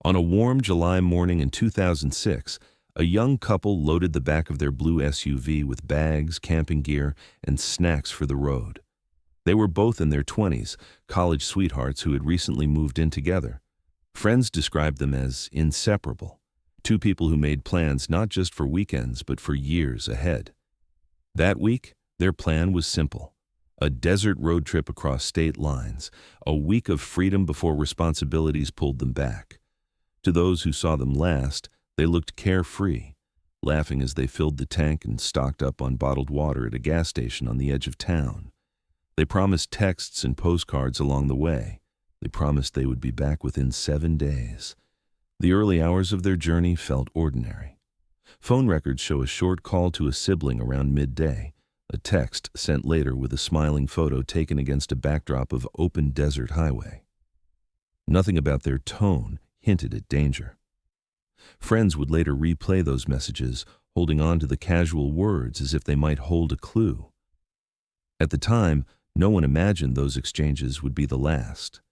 On a warm July morning in 2006, a young couple loaded the back of their blue SUV with bags, camping gear, and snacks for the road. They were both in their 20s, college sweethearts who had recently moved in together. Friends described them as inseparable, two people who made plans not just for weekends but for years ahead. That week, their plan was simple: a desert road trip across state lines, a week of freedom before responsibilities pulled them back. To those who saw them last, they looked carefree, laughing as they filled the tank and stocked up on bottled water at a gas station on the edge of town. They promised texts and postcards along the way. They promised they would be back within 7 days. The early hours of their journey felt ordinary. Phone records show a short call to a sibling around midday, a text sent later with a smiling photo taken against a backdrop of open desert highway. Nothing about their tone hinted at danger. Friends would later replay those messages, holding on to the casual words as if they might hold a clue. At the time, no one imagined those exchanges would be the last.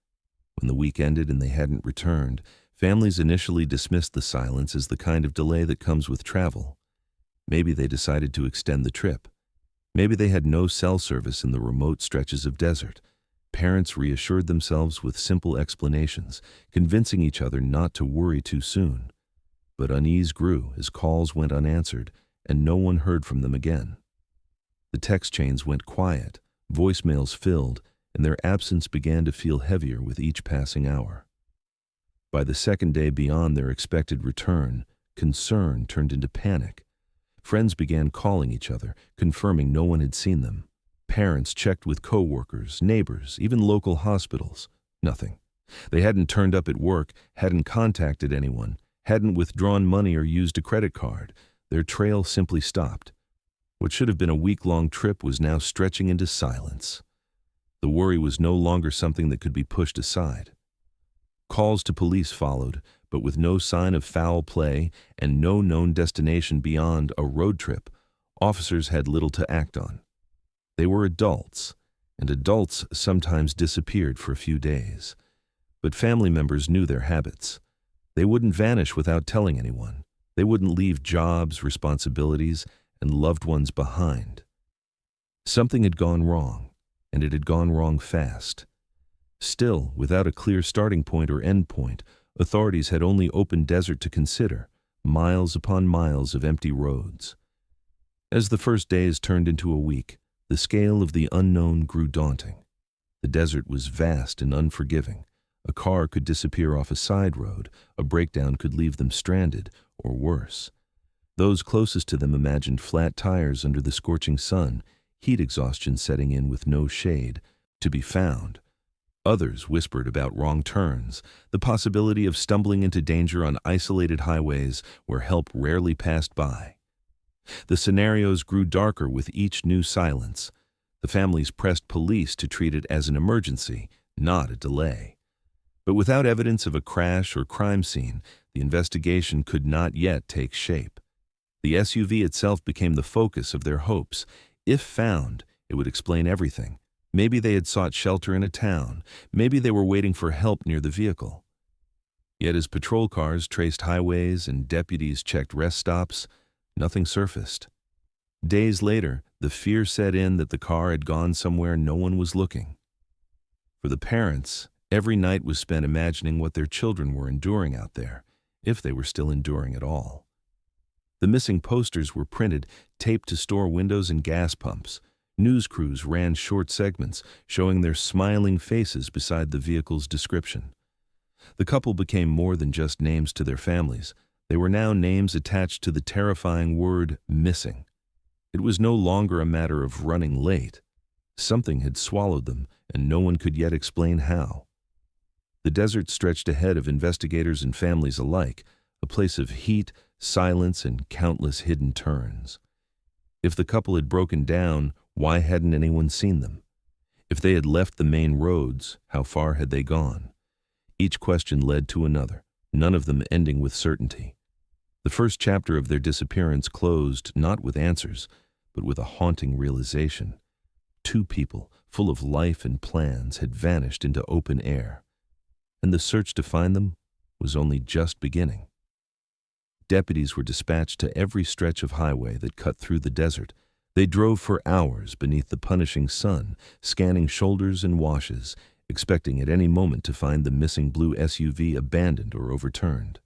When the week ended and they hadn't returned, families initially dismissed the silence as the kind of delay that comes with travel. Maybe they decided to extend the trip. Maybe they had no cell service in the remote stretches of desert. Parents reassured themselves with simple explanations, convincing each other not to worry too soon. But unease grew as calls went unanswered, and no one heard from them again. The text chains went quiet, voicemails filled, and their absence began to feel heavier with each passing hour. By the second day beyond their expected return, concern turned into panic. Friends began calling each other, confirming no one had seen them. Parents checked with co-workers, neighbors, even local hospitals. Nothing. They hadn't turned up at work, hadn't contacted anyone, hadn't withdrawn money or used a credit card. Their trail simply stopped. What should have been a week-long trip was now stretching into silence. The worry was no longer something that could be pushed aside. Calls to police followed, but with no sign of foul play and no known destination beyond a road trip, officers had little to act on. They were adults, and adults sometimes disappeared for a few days. But family members knew their habits. They wouldn't vanish without telling anyone. They wouldn't leave jobs, responsibilities, and loved ones behind. Something had gone wrong, and it had gone wrong fast. Still, without a clear starting point or end point, authorities had only open desert to consider, miles upon miles of empty roads. As the first days turned into a week, the scale of the unknown grew daunting. The desert was vast and unforgiving. A car could disappear off a side road, a breakdown could leave them stranded, or worse. Those closest to them imagined flat tires under the scorching sun, heat exhaustion setting in with no shade to be found. Others whispered about wrong turns, the possibility of stumbling into danger on isolated highways where help rarely passed by. The scenarios grew darker with each new silence. The families pressed police to treat it as an emergency, not a delay. But without evidence of a crash or crime scene, the investigation could not yet take shape. The SUV itself became the focus of their hopes. If found, it would explain everything. Maybe they had sought shelter in a town. Maybe they were waiting for help near the vehicle. Yet as patrol cars traced highways and deputies checked rest stops, nothing surfaced. Days later, the fear set in that the car had gone somewhere no one was looking. For the parents, every night was spent imagining what their children were enduring out there, if they were still enduring at all. The missing posters were printed, taped to store windows and gas pumps. News crews ran short segments, showing their smiling faces beside the vehicle's description. The couple became more than just names to their families. They were now names attached to the terrifying word missing. It was no longer a matter of running late. Something had swallowed them, and no one could yet explain how. The desert stretched ahead of investigators and families alike, a place of heat, silence, and countless hidden turns. If the couple had broken down, why hadn't anyone seen them? If they had left the main roads, how far had they gone? Each question led to another, none of them ending with certainty. The first chapter of their disappearance closed not with answers, but with a haunting realization. Two people, full of life and plans, had vanished into open air. And the search to find them was only just beginning. Deputies were dispatched to every stretch of highway that cut through the desert. They drove for hours beneath the punishing sun, scanning shoulders and washes, expecting at any moment to find the missing blue SUV abandoned or overturned.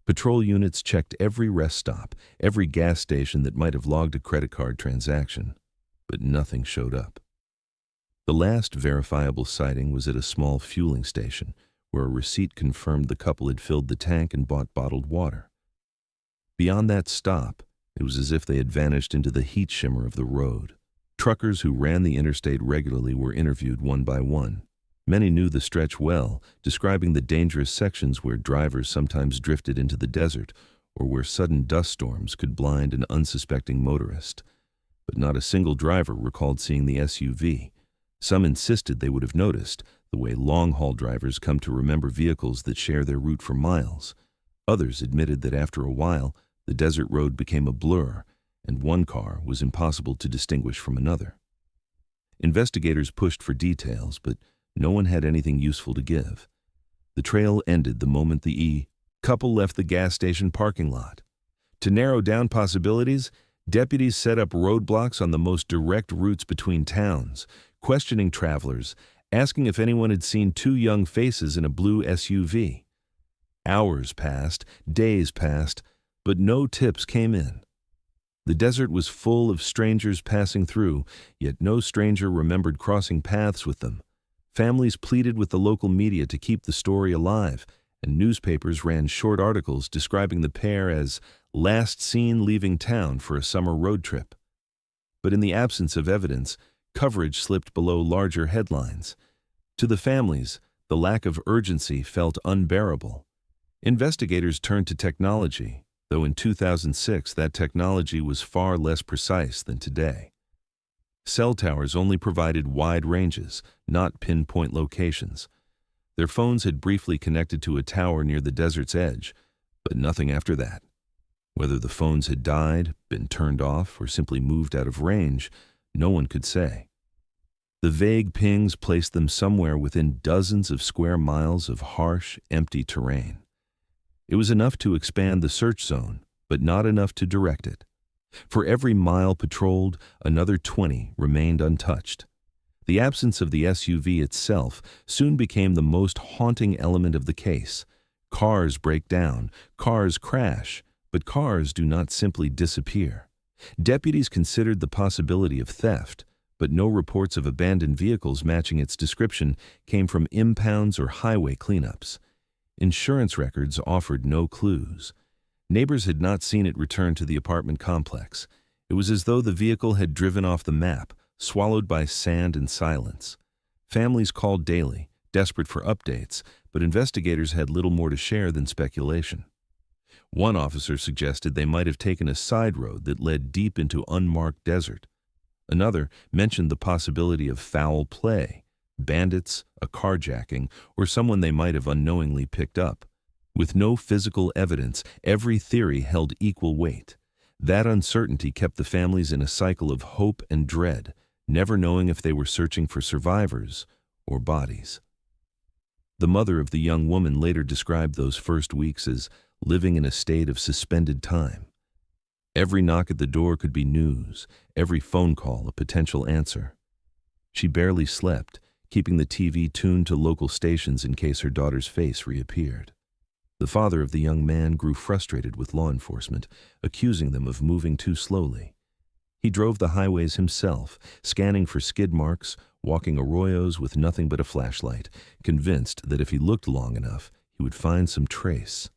Patrol units checked every rest stop, every gas station that might have logged a credit card transaction, but nothing showed up. The last verifiable sighting was at a small fueling station, where a receipt confirmed the couple had filled the tank and bought bottled water. Beyond that stop, it was as if they had vanished into the heat shimmer of the road. Truckers who ran the interstate regularly were interviewed one by one. Many knew the stretch well, describing the dangerous sections where drivers sometimes drifted into the desert or where sudden dust storms could blind an unsuspecting motorist. But not a single driver recalled seeing the SUV. Some insisted they would have noticed, the way long-haul drivers come to remember vehicles that share their route for miles. Others admitted that after a while, the desert road became a blur, and one car was impossible to distinguish from another. Investigators pushed for details, but no one had anything useful to give. The trail ended the moment the couple left the gas station parking lot. To narrow down possibilities, deputies set up roadblocks on the most direct routes between towns, questioning travelers, asking if anyone had seen two young faces in a blue SUV. Hours passed, days passed, but no tips came in. The desert was full of strangers passing through, yet no stranger remembered crossing paths with them. Families pleaded with the local media to keep the story alive, and newspapers ran short articles describing the pair as last seen leaving town for a summer road trip. But in the absence of evidence, coverage slipped below larger headlines. To the families, the lack of urgency felt unbearable. Investigators turned to technology, though in 2006 that technology was far less precise than today. Cell towers only provided wide ranges, not pinpoint locations. Their phones had briefly connected to a tower near the desert's edge, but nothing after that. Whether the phones had died, been turned off, or simply moved out of range, no one could say. The vague pings placed them somewhere within dozens of square miles of harsh, empty terrain. It was enough to expand the search zone, but not enough to direct it. For every mile patrolled, another 20 remained untouched. The absence of the SUV itself soon became the most haunting element of the case. Cars break down, cars crash, but cars do not simply disappear. Deputies considered the possibility of theft, but no reports of abandoned vehicles matching its description came from impounds or highway cleanups. Insurance records offered no clues. Neighbors had not seen it return to the apartment complex. It was as though the vehicle had driven off the map, swallowed by sand and silence. Families called daily, desperate for updates, but investigators had little more to share than speculation. One officer suggested they might have taken a side road that led deep into unmarked desert. Another mentioned the possibility of foul play, bandits, a carjacking, or someone they might have unknowingly picked up. With no physical evidence, every theory held equal weight. That uncertainty kept the families in a cycle of hope and dread, never knowing if they were searching for survivors or bodies. The mother of the young woman later described those first weeks as living in a state of suspended time. Every knock at the door could be news, every phone call a potential answer. She barely slept, keeping the TV tuned to local stations in case her daughter's face reappeared. The father of the young man grew frustrated with law enforcement, accusing them of moving too slowly. He drove the highways himself, scanning for skid marks, walking arroyos with nothing but a flashlight, convinced that if he looked long enough, he would find some trace.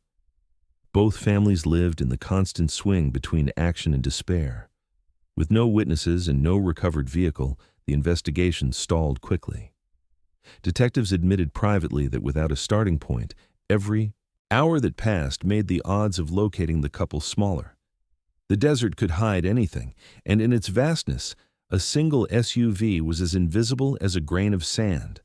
Both families lived in the constant swing between action and despair. With no witnesses and no recovered vehicle, the investigation stalled quickly. Detectives admitted privately that without a starting point, every hour that passed made the odds of locating the couple smaller. The desert could hide anything, and in its vastness, a single SUV was as invisible as a grain of sand.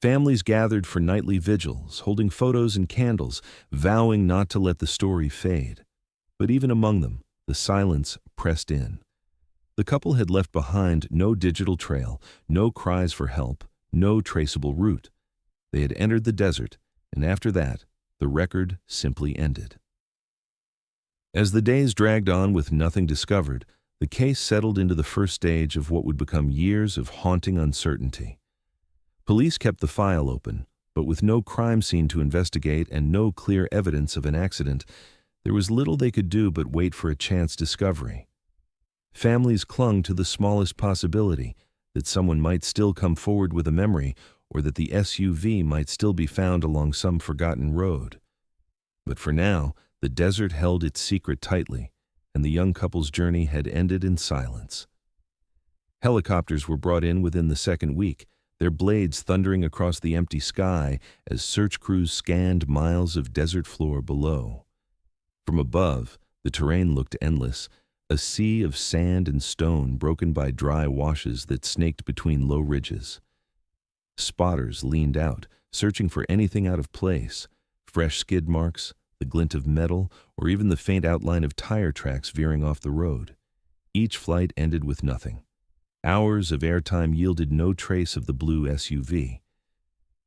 Families gathered for nightly vigils, holding photos and candles, vowing not to let the story fade. But even among them, the silence pressed in. The couple had left behind no digital trail, no cries for help, no traceable route. They had entered the desert, and after that, the record simply ended. As the days dragged on with nothing discovered, the case settled into the first stage of what would become years of haunting uncertainty. Police kept the file open, but with no crime scene to investigate and no clear evidence of an accident, there was little they could do but wait for a chance discovery. Families clung to the smallest possibility that someone might still come forward with a memory or that the SUV might still be found along some forgotten road. But for now, the desert held its secret tightly, and the young couple's journey had ended in silence. Helicopters were brought in within the second week, their blades thundering across the empty sky as search crews scanned miles of desert floor below. From above, the terrain looked endless, a sea of sand and stone broken by dry washes that snaked between low ridges. Spotters leaned out, searching for anything out of place, fresh skid marks, the glint of metal, or even the faint outline of tire tracks veering off the road. Each flight ended with nothing. Hours of airtime yielded no trace of the blue SUV.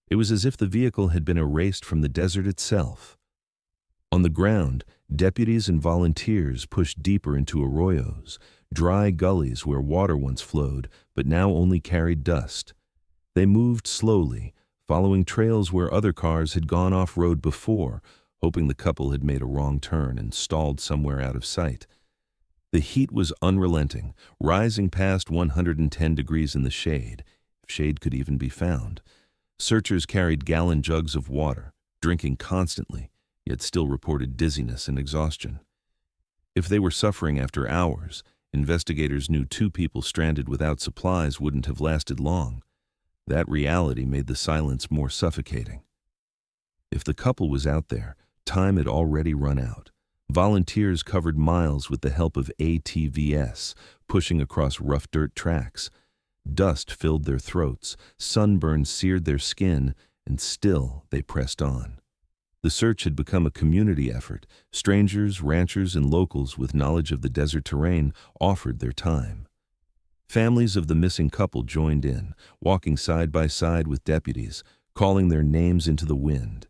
It was as if the vehicle had been erased from the desert itself. On the ground, deputies and volunteers pushed deeper into arroyos, dry gullies where water once flowed but now only carried dust. They moved slowly, following trails where other cars had gone off-road before, hoping the couple had made a wrong turn and stalled somewhere out of sight. The heat was unrelenting, rising past 110 degrees in the shade, if shade could even be found. Searchers carried gallon jugs of water, drinking constantly, yet still reported dizziness and exhaustion. If they were suffering after hours, investigators knew 2 people stranded without supplies wouldn't have lasted long. That reality made the silence more suffocating. If the couple was out there, time had already run out. Volunteers covered miles with the help of ATVs, pushing across rough dirt tracks. Dust filled their throats, sunburn seared their skin, and still they pressed on. The search had become a community effort. Strangers, ranchers, and locals with knowledge of the desert terrain offered their time. Families of the missing couple joined in, walking side by side with deputies, calling their names into the wind.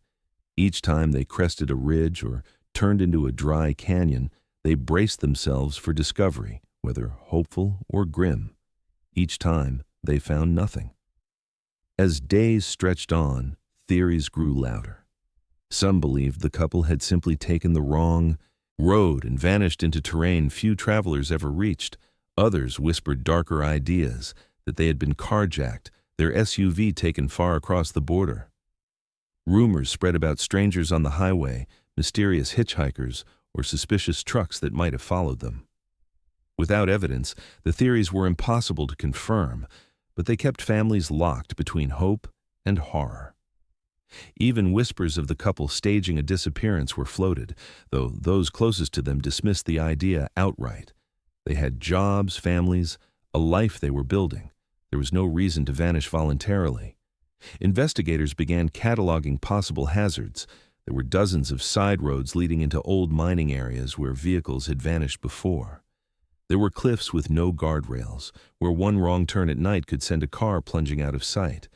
Each time they crested a ridge or turned into a dry canyon, they braced themselves for discovery, whether hopeful or grim. Each time, they found nothing. As days stretched on, theories grew louder. Some believed the couple had simply taken the wrong road and vanished into terrain few travelers ever reached. Others whispered darker ideas, that they had been carjacked, their SUV taken far across the border. Rumors spread about strangers on the highway, mysterious hitchhikers, or suspicious trucks that might have followed them. Without evidence, the theories were impossible to confirm, but they kept families locked between hope and horror. Even whispers of the couple staging a disappearance were floated, though those closest to them dismissed the idea outright. They had jobs, families, a life they were building. There was no reason to vanish voluntarily. Investigators began cataloging possible hazards. There were dozens of side roads leading into old mining areas where vehicles had vanished before. There were cliffs with no guardrails, where one wrong turn at night could send a car plunging out of sight.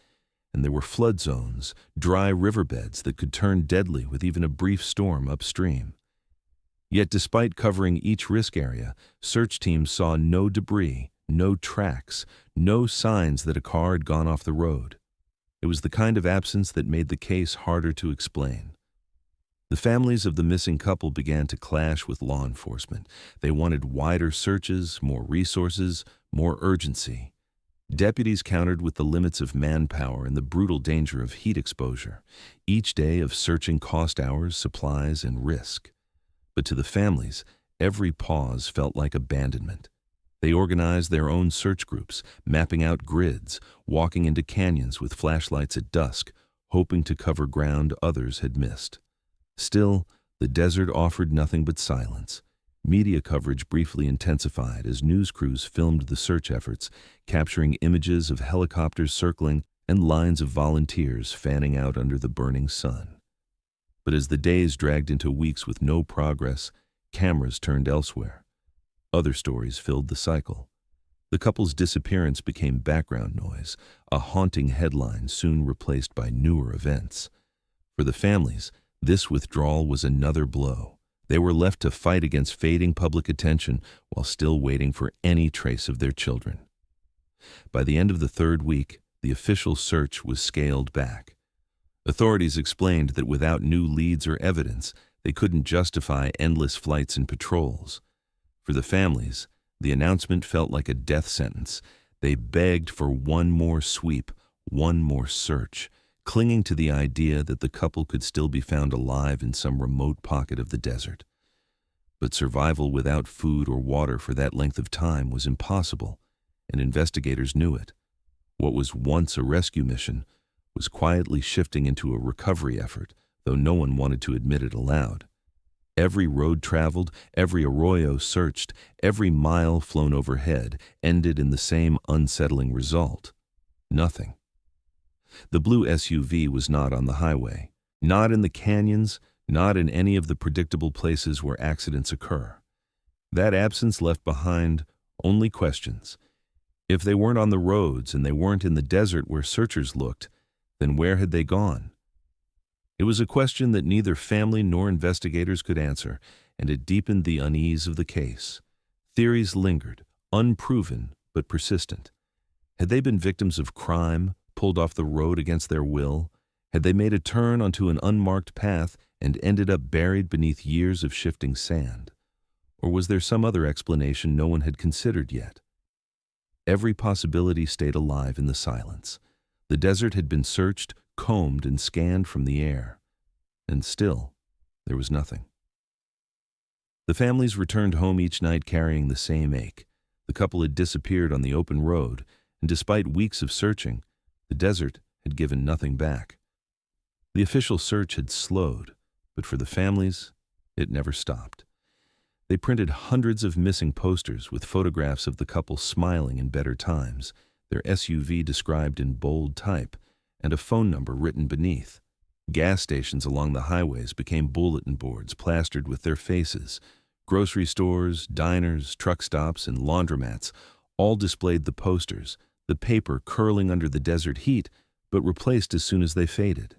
And there were flood zones, dry riverbeds that could turn deadly with even a brief storm upstream. Yet despite covering each risk area, search teams saw no debris, no tracks, no signs that a car had gone off the road. It was the kind of absence that made the case harder to explain. The families of the missing couple began to clash with law enforcement. They wanted wider searches, more resources, more urgency. Deputies countered with the limits of manpower and the brutal danger of heat exposure. Each day of searching cost hours, supplies, and risk. But to the families, every pause felt like abandonment. They organized their own search groups, mapping out grids, walking into canyons with flashlights at dusk, hoping to cover ground others had missed. Still, the desert offered nothing but silence. Media coverage briefly intensified as news crews filmed the search efforts, capturing images of helicopters circling and lines of volunteers fanning out under the burning sun. But as the days dragged into weeks with no progress, cameras turned elsewhere. Other stories filled the cycle. The couple's disappearance became background noise, a haunting headline soon replaced by newer events. For the families, This withdrawal was another blow. They were left to fight against fading public attention while still waiting for any trace of their children. By the end of the third week, the official search was scaled back. Authorities explained that without new leads or evidence, they couldn't justify endless flights and patrols. For the families, the announcement felt like a death sentence. They begged for one more sweep, one more search, clinging to the idea that the couple could still be found alive in some remote pocket of the desert. But survival without food or water for that length of time was impossible, and investigators knew it. What was once a rescue mission was quietly shifting into a recovery effort, though no one wanted to admit it aloud. Every road traveled, every arroyo searched, every mile flown overhead ended in the same unsettling result: nothing. The blue SUV was not on the highway, not in the canyons, not in any of the predictable places where accidents occur. That absence left behind only questions. If they weren't on the roads and they weren't in the desert where searchers looked, then where had they gone? It was a question that neither family nor investigators could answer, and it deepened the unease of the case. Theories lingered, unproven but persistent. Had they been victims of crime, pulled off the road against their will? Had they made a turn onto an unmarked path and ended up buried beneath years of shifting sand? Or was there some other explanation no one had considered yet? Every possibility stayed alive in the silence. The desert had been searched, combed, and scanned from the air. And still, there was nothing. The families returned home each night carrying the same ache. The couple had disappeared on the open road, and despite weeks of searching, the desert had given nothing back. The official search had slowed, but for the families, it never stopped. They printed hundreds of missing posters with photographs of the couple smiling in better times, their SUV described in bold type, and a phone number written beneath. Gas stations along the highways became bulletin boards plastered with their faces. Grocery stores, diners, truck stops, and laundromats all displayed the posters, the paper curling under the desert heat, but replaced as soon as they faded.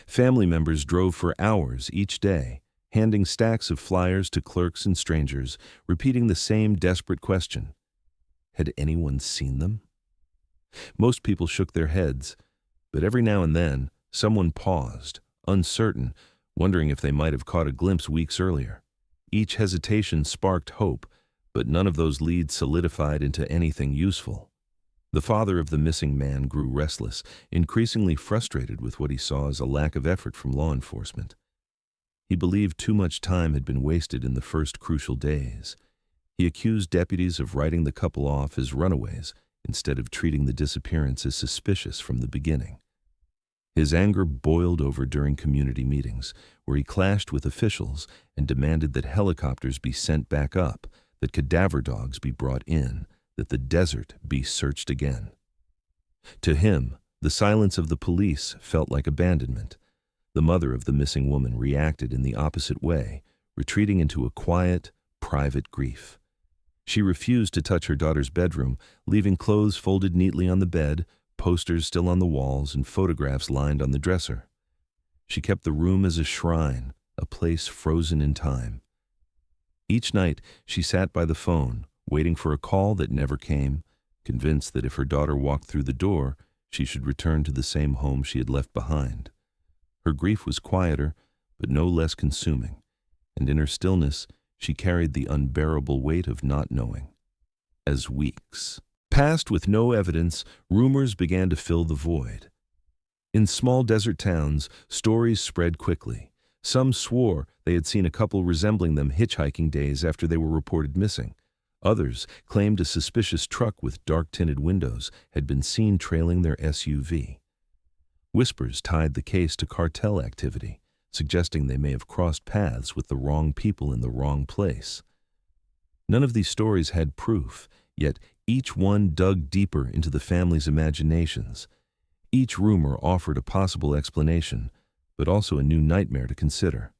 Family members drove for hours each day, handing stacks of flyers to clerks and strangers, repeating the same desperate question: had anyone seen them? Most people shook their heads, but every now and then, someone paused, uncertain, wondering if they might have caught a glimpse weeks earlier. Each hesitation sparked hope, but none of those leads solidified into anything useful. The father of the missing man grew restless, increasingly frustrated with what he saw as a lack of effort from law enforcement. He believed too much time had been wasted in the first crucial days. He accused deputies of writing the couple off as runaways instead of treating the disappearance as suspicious from the beginning. His anger boiled over during community meetings, where he clashed with officials and demanded that helicopters be sent back up, that cadaver dogs be brought in, that the desert be searched again. To him, the silence of the police felt like abandonment. The mother of the missing woman reacted in the opposite way, retreating into a quiet, private grief. She refused to touch her daughter's bedroom, leaving clothes folded neatly on the bed, posters still on the walls, and photographs lined on the dresser. She kept the room as a shrine, a place frozen in time. Each night, she sat by the phone, waiting for a call that never came, convinced that if her daughter walked through the door, she should return to the same home she had left behind. Her grief was quieter, but no less consuming, and in her stillness, she carried the unbearable weight of not knowing. As weeks passed with no evidence, rumors began to fill the void. In small desert towns, stories spread quickly. Some swore they had seen a couple resembling them hitchhiking days after they were reported missing. Others claimed a suspicious truck with dark-tinted windows had been seen trailing their SUV. Whispers tied the case to cartel activity, suggesting they may have crossed paths with the wrong people in the wrong place. None of these stories had proof, yet each one dug deeper into the family's imaginations. Each rumor offered a possible explanation, but also a new nightmare to consider.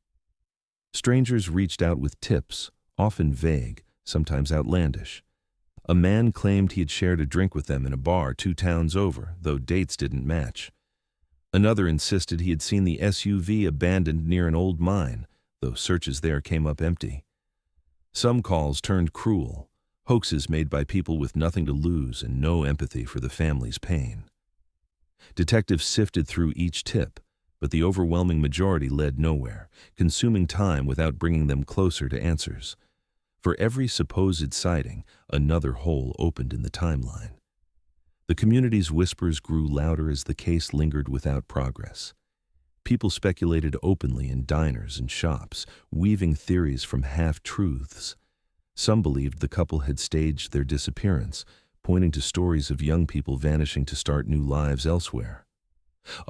Strangers reached out with tips, often vague, sometimes outlandish. A man claimed he had shared a drink with them in a bar 2 towns over, though dates didn't match. Another insisted he had seen the SUV abandoned near an old mine, though searches there came up empty. Some calls turned cruel, hoaxes made by people with nothing to lose and no empathy for the family's pain. Detectives sifted through each tip, but the overwhelming majority led nowhere, consuming time without bringing them closer to answers. For every supposed sighting, another hole opened in the timeline. The community's whispers grew louder as the case lingered without progress. People speculated openly in diners and shops, weaving theories from half-truths. Some believed the couple had staged their disappearance, pointing to stories of young people vanishing to start new lives elsewhere.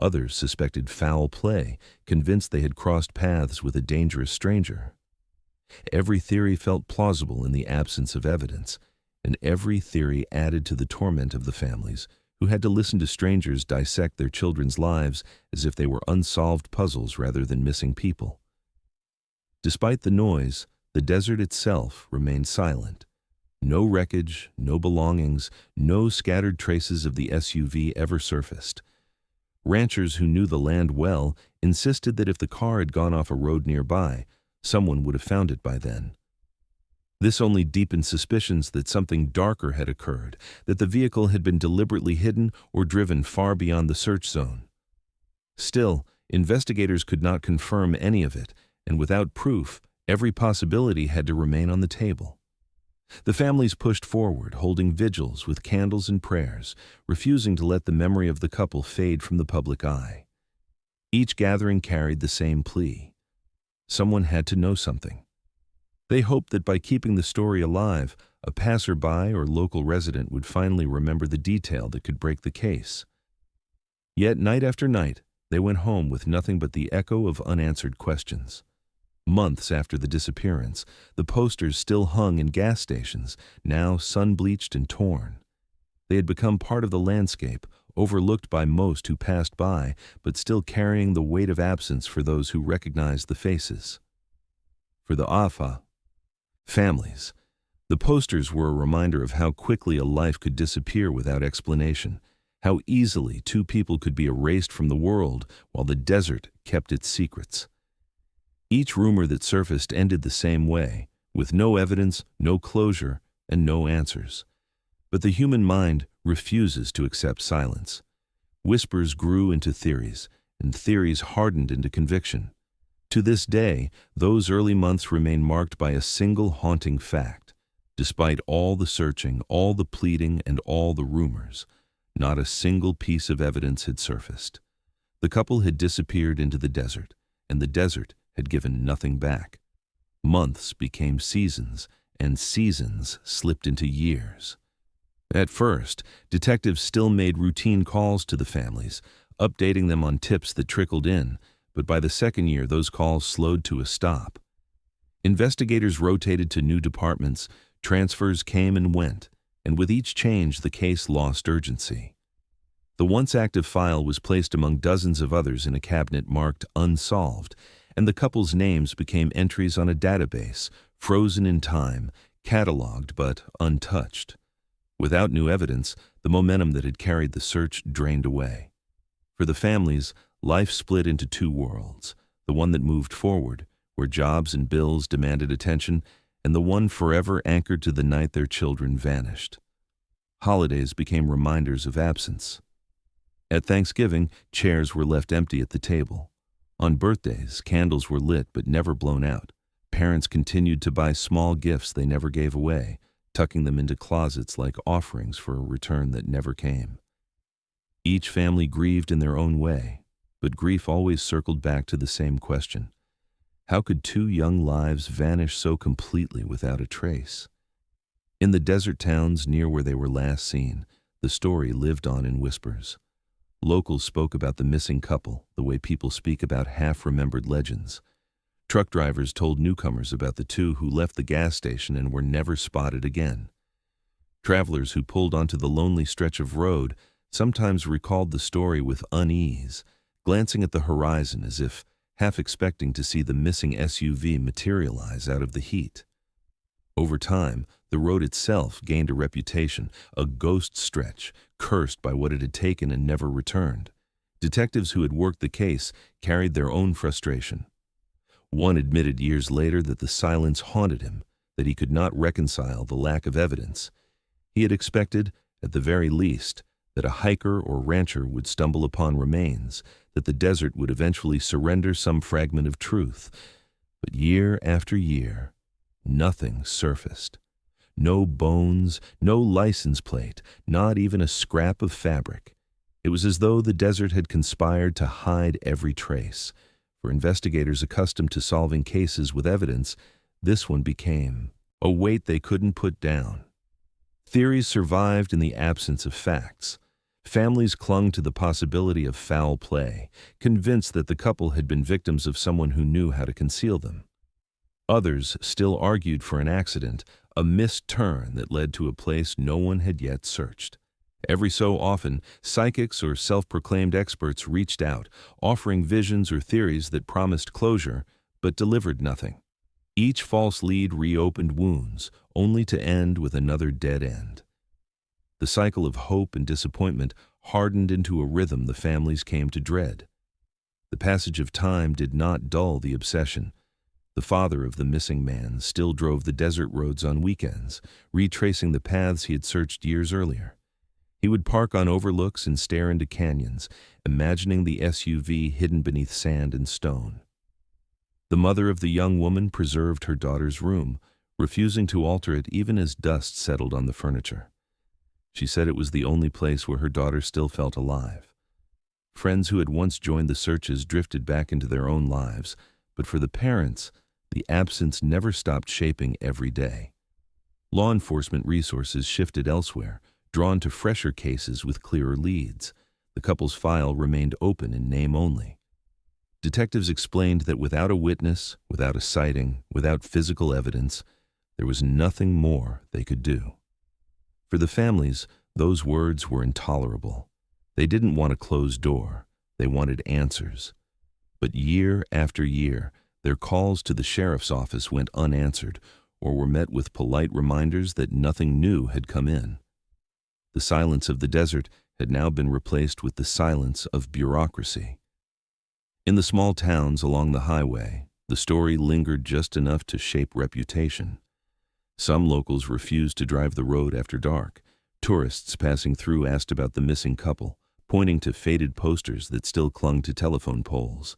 Others suspected foul play, convinced they had crossed paths with a dangerous stranger. Every theory felt plausible in the absence of evidence, and every theory added to the torment of the families, who had to listen to strangers dissect their children's lives as if they were unsolved puzzles rather than missing people. Despite the noise, the desert itself remained silent. No wreckage, no belongings, no scattered traces of the SUV ever surfaced. Ranchers who knew the land well insisted that if the car had gone off a road nearby, someone would have found it by then. This only deepened suspicions that something darker had occurred, that the vehicle had been deliberately hidden or driven far beyond the search zone. Still, investigators could not confirm any of it, and without proof, every possibility had to remain on the table. The families pushed forward, holding vigils with candles and prayers, refusing to let the memory of the couple fade from the public eye. Each gathering carried the same plea. Someone had to know something. They hoped that by keeping the story alive, a passerby or local resident would finally remember the detail that could break the case. Yet night after night, they went home with nothing but the echo of unanswered questions. Months after the disappearance, the posters still hung in gas stations, now sun-bleached and torn. They had become part of the landscape, overlooked by most who passed by, but still carrying the weight of absence for those who recognized the faces. For the Afa families, the posters were a reminder of how quickly a life could disappear without explanation, how easily two people could be erased from the world while the desert kept its secrets. Each rumor that surfaced ended the same way, with no evidence, no closure, and no answers. But the human mind refuses to accept silence. Whispers grew into theories, and theories hardened into conviction. To this day, those early months remain marked by a single haunting fact. Despite all the searching, all the pleading, and all the rumors, not a single piece of evidence had surfaced. The couple had disappeared into the desert, and the desert had given nothing back. Months became seasons, and seasons slipped into years. At first, detectives still made routine calls to the families, updating them on tips that trickled in, but by the second year those calls slowed to a stop. Investigators rotated to new departments, transfers came and went, and with each change the case lost urgency. The once active file was placed among dozens of others in a cabinet marked unsolved, and the couple's names became entries on a database, frozen in time, cataloged but untouched. Without new evidence, the momentum that had carried the search drained away. For the families, life split into two worlds, the one that moved forward, where jobs and bills demanded attention, and the one forever anchored to the night their children vanished. Holidays became reminders of absence. At Thanksgiving, chairs were left empty at the table. On birthdays, candles were lit but never blown out. Parents continued to buy small gifts they never gave away, tucking them into closets like offerings for a return that never came. Each family grieved in their own way, but grief always circled back to the same question. How could two young lives vanish so completely without a trace? In the desert towns near where they were last seen, the story lived on in whispers. Locals spoke about the missing couple the way people speak about half-remembered legends. Truck drivers told newcomers about the two who left the gas station and were never spotted again. Travelers who pulled onto the lonely stretch of road sometimes recalled the story with unease, glancing at the horizon as if half expecting to see the missing SUV materialize out of the heat. Over time, the road itself gained a reputation, a ghost stretch, cursed by what it had taken and never returned. Detectives who had worked the case carried their own frustration. One admitted years later that the silence haunted him, that he could not reconcile the lack of evidence. He had expected, at the very least, that a hiker or rancher would stumble upon remains, that the desert would eventually surrender some fragment of truth. But year after year, nothing surfaced. No bones, no license plate, not even a scrap of fabric. It was as though the desert had conspired to hide every trace. For investigators accustomed to solving cases with evidence, this one became a weight they couldn't put down. Theories survived in the absence of facts. Families clung to the possibility of foul play, convinced that the couple had been victims of someone who knew how to conceal them. Others still argued for an accident, a missed turn that led to a place no one had yet searched. Every so often, psychics or self-proclaimed experts reached out, offering visions or theories that promised closure, but delivered nothing. Each false lead reopened wounds, only to end with another dead end. The cycle of hope and disappointment hardened into a rhythm the families came to dread. The passage of time did not dull the obsession. The father of the missing man still drove the desert roads on weekends, retracing the paths he had searched years earlier. He would park on overlooks and stare into canyons, imagining the SUV hidden beneath sand and stone. The mother of the young woman preserved her daughter's room, refusing to alter it even as dust settled on the furniture. She said it was the only place where her daughter still felt alive. Friends who had once joined the searches drifted back into their own lives, but for the parents, the absence never stopped shaping every day. Law enforcement resources shifted elsewhere, drawn to fresher cases with clearer leads. The couple's file remained open in name only. Detectives explained that without a witness, without a sighting, without physical evidence, there was nothing more they could do. For the families, those words were intolerable. They didn't want a closed door. They wanted answers. But year after year, their calls to the sheriff's office went unanswered or were met with polite reminders that nothing new had come in. The silence of the desert had now been replaced with the silence of bureaucracy. In the small towns along the highway, the story lingered just enough to shape reputation. Some locals refused to drive the road after dark. Tourists passing through asked about the missing couple, pointing to faded posters that still clung to telephone poles.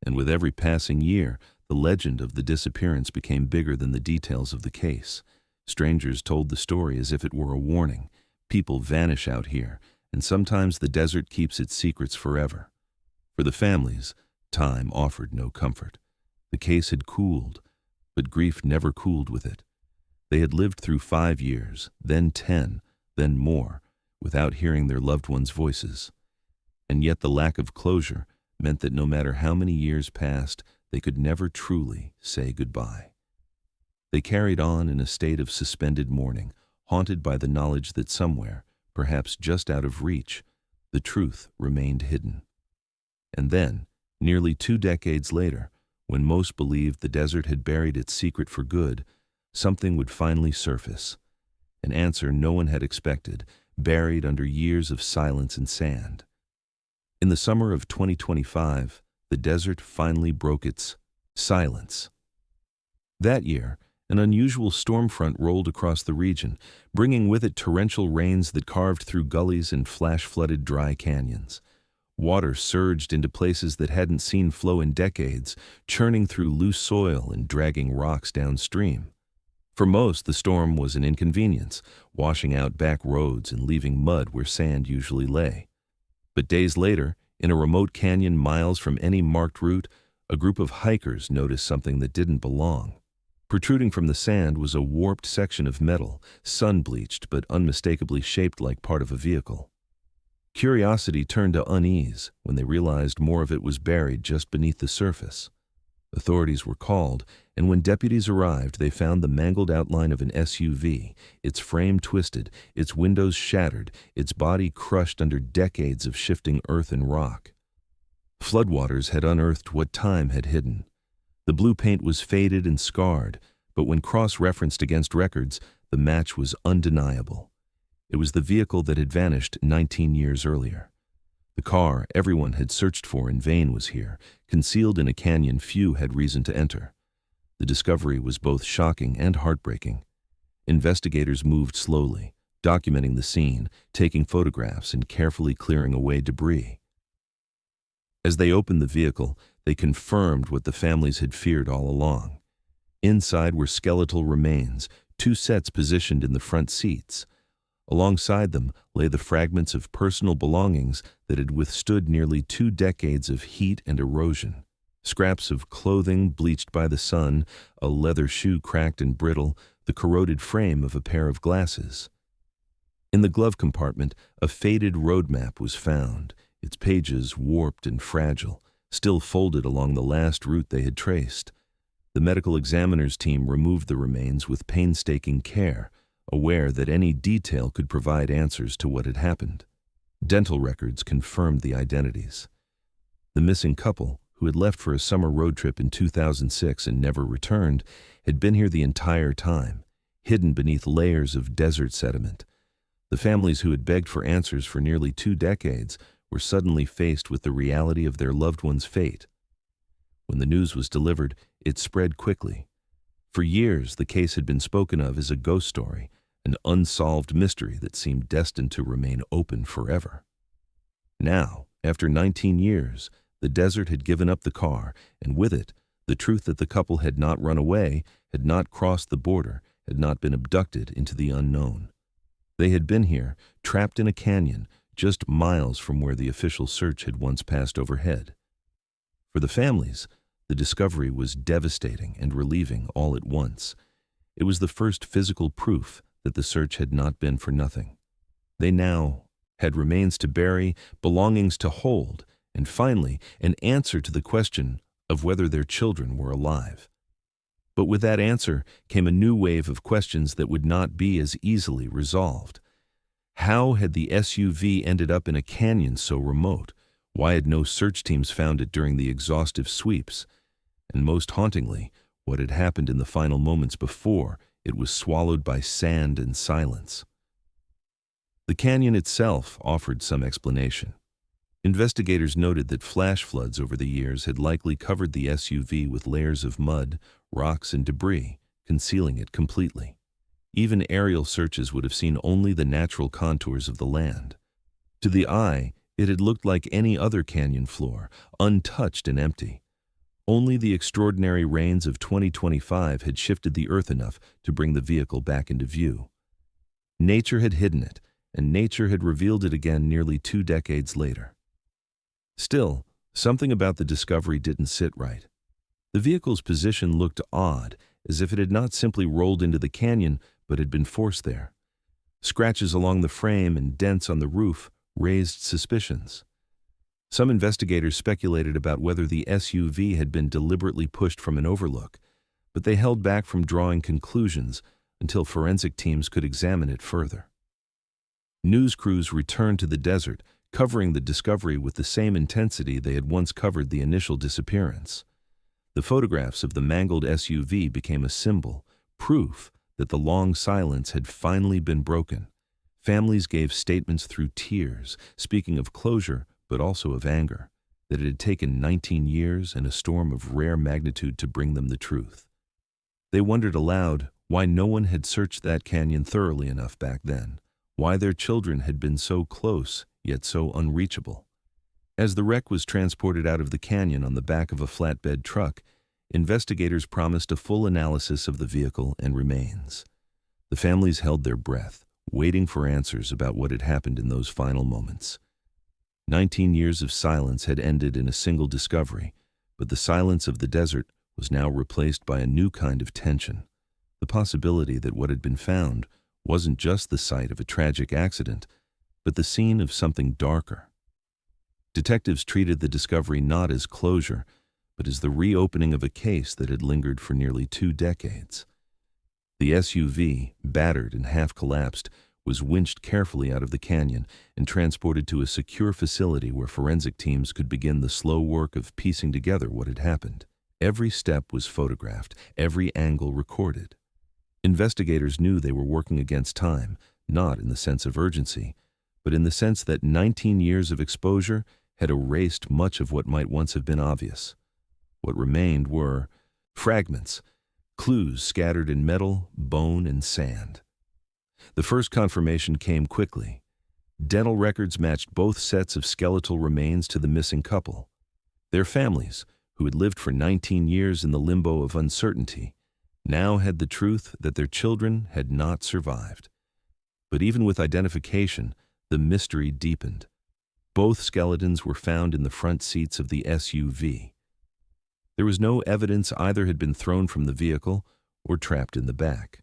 And with every passing year, the legend of the disappearance became bigger than the details of the case. Strangers told the story as if it were a warning. People vanish out here, and sometimes the desert keeps its secrets forever. For the families, time offered no comfort. The case had cooled, but grief never cooled with it. They had lived through 5 years, then 10, then more, without hearing their loved ones' voices. And yet the lack of closure meant that no matter how many years passed, they could never truly say goodbye. They carried on in a state of suspended mourning, haunted by the knowledge that somewhere, perhaps just out of reach, the truth remained hidden. And then, nearly 2 decades later, when most believed the desert had buried its secret for good, something would finally surface. An answer no one had expected, buried under years of silence and sand. In the summer of 2025, the desert finally broke its silence. That year, an unusual storm front rolled across the region, bringing with it torrential rains that carved through gullies and flash-flooded dry canyons. Water surged into places that hadn't seen flow in decades, churning through loose soil and dragging rocks downstream. For most, the storm was an inconvenience, washing out back roads and leaving mud where sand usually lay. But days later, in a remote canyon miles from any marked route, a group of hikers noticed something that didn't belong. Protruding from the sand was a warped section of metal, sun-bleached but unmistakably shaped like part of a vehicle. Curiosity turned to unease when they realized more of it was buried just beneath the surface. Authorities were called, and when deputies arrived, they found the mangled outline of an SUV, its frame twisted, its windows shattered, its body crushed under decades of shifting earth and rock. Floodwaters had unearthed what time had hidden. The blue paint was faded and scarred, but when cross-referenced against records, the match was undeniable. It was the vehicle that had vanished 19 years earlier. The car everyone had searched for in vain was here, concealed in a canyon few had reason to enter. The discovery was both shocking and heartbreaking. Investigators moved slowly, documenting the scene, taking photographs, and carefully clearing away debris. As they opened the vehicle, they confirmed what the families had feared all along. Inside were skeletal remains, 2 sets positioned in the front seats. Alongside them lay the fragments of personal belongings that had withstood nearly 2 decades of heat and erosion. Scraps of clothing bleached by the sun, a leather shoe cracked and brittle, the corroded frame of a pair of glasses. In the glove compartment, a faded road map was found, its pages warped and fragile, still folded along the last route they had traced. The medical examiner's team removed the remains with painstaking care, aware that any detail could provide answers to what had happened. Dental records confirmed the identities. The missing couple, who had left for a summer road trip in 2006 and never returned, had been here the entire time, hidden beneath layers of desert sediment. The families who had begged for answers for nearly 2 decades were suddenly faced with the reality of their loved one's fate. When the news was delivered, it spread quickly. For years, the case had been spoken of as a ghost story, an unsolved mystery that seemed destined to remain open forever. Now, after 19 years, the desert had given up the car, and with it, the truth that the couple had not run away, had not crossed the border, had not been abducted into the unknown. They had been here, trapped in a canyon, just miles from where the official search had once passed overhead. For the families, the discovery was devastating and relieving all at once. It was the first physical proof that the search had not been for nothing. They now had remains to bury, belongings to hold, and finally, an answer to the question of whether their children were alive. But with that answer came a new wave of questions that would not be as easily resolved. How had the SUV ended up in a canyon so remote? Why had no search teams found it during the exhaustive sweeps? And most hauntingly, what had happened in the final moments before it was swallowed by sand and silence? The canyon itself offered some explanation. Investigators noted that flash floods over the years had likely covered the SUV with layers of mud, rocks, and debris, concealing it completely. Even aerial searches would have seen only the natural contours of the land. To the eye, it had looked like any other canyon floor, untouched and empty. Only the extraordinary rains of 2025 had shifted the earth enough to bring the vehicle back into view. Nature had hidden it, and nature had revealed it again nearly 2 decades later. Still, something about the discovery didn't sit right. The vehicle's position looked odd, as if it had not simply rolled into the canyon, but had been forced there. Scratches along the frame and dents on the roof raised suspicions. Some investigators speculated about whether the SUV had been deliberately pushed from an overlook, but they held back from drawing conclusions until forensic teams could examine it further. News crews returned to the desert, covering the discovery with the same intensity they had once covered the initial disappearance. The photographs of the mangled SUV became a symbol, proof that the long silence had finally been broken. Families gave statements through tears, speaking of closure but also of anger, that it had taken 19 years and a storm of rare magnitude to bring them the truth. They wondered aloud why no one had searched that canyon thoroughly enough back then, why their children had been so close yet so unreachable. As the wreck was transported out of the canyon on the back of a flatbed truck, investigators promised a full analysis of the vehicle and remains. The families held their breath, waiting for answers about what had happened in those final moments. 19 years of silence had ended in a single discovery, but the silence of the desert was now replaced by a new kind of tension, the possibility that what had been found wasn't just the site of a tragic accident, but the scene of something darker. Detectives treated the discovery not as closure, but as the reopening of a case that had lingered for nearly 2 decades. The SUV, battered and half-collapsed, was winched carefully out of the canyon and transported to a secure facility where forensic teams could begin the slow work of piecing together what had happened. Every step was photographed, every angle recorded. Investigators knew they were working against time, not in the sense of urgency, but in the sense that 19 years of exposure had erased much of what might once have been obvious. What remained were fragments, clues scattered in metal, bone, and sand. The first confirmation came quickly. Dental records matched both sets of skeletal remains to the missing couple. Their families, who had lived for 19 years in the limbo of uncertainty, now had the truth that their children had not survived. But even with identification, the mystery deepened. Both skeletons were found in the front seats of the SUV. There was no evidence either had been thrown from the vehicle or trapped in the back.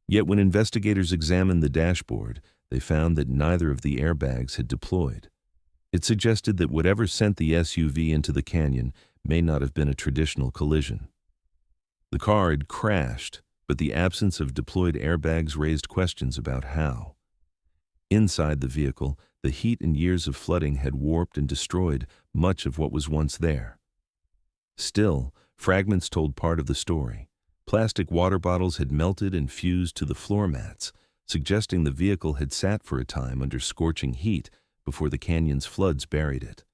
Yet when investigators examined the dashboard, they found that neither of the airbags had deployed. It suggested that whatever sent the SUV into the canyon may not have been a traditional collision. The car had crashed, but the absence of deployed airbags raised questions about how. Inside the vehicle, the heat and years of flooding had warped and destroyed much of what was once there. Still, fragments told part of the story. Plastic water bottles had melted and fused to the floor mats, suggesting the vehicle had sat for a time under scorching heat before the canyon's floods buried it.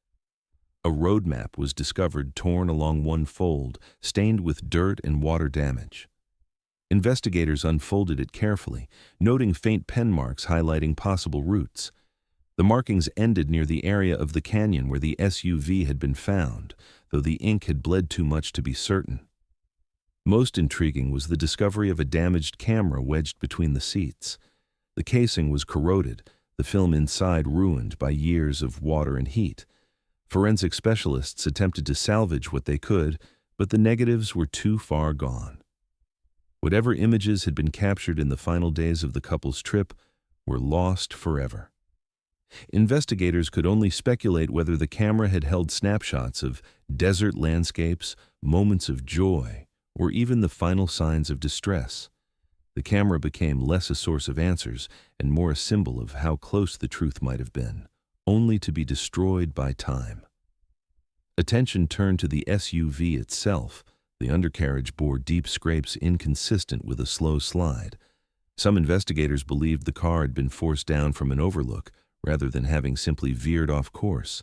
A road map was discovered torn along one fold, stained with dirt and water damage. Investigators unfolded it carefully, noting faint pen marks highlighting possible routes. The markings ended near the area of the canyon where the SUV had been found, though the ink had bled too much to be certain. Most intriguing was the discovery of a damaged camera wedged between the seats. The casing was corroded, the film inside ruined by years of water and heat. Forensic specialists attempted to salvage what they could, but the negatives were too far gone. Whatever images had been captured in the final days of the couple's trip were lost forever. Investigators could only speculate whether the camera had held snapshots of desert landscapes, moments of joy, or even the final signs of distress. The camera became less a source of answers and more a symbol of how close the truth might have been, only to be destroyed by time. Attention turned to the SUV itself. The undercarriage bore deep scrapes inconsistent with a slow slide. Some investigators believed the car had been forced down from an overlook, rather than having simply veered off course.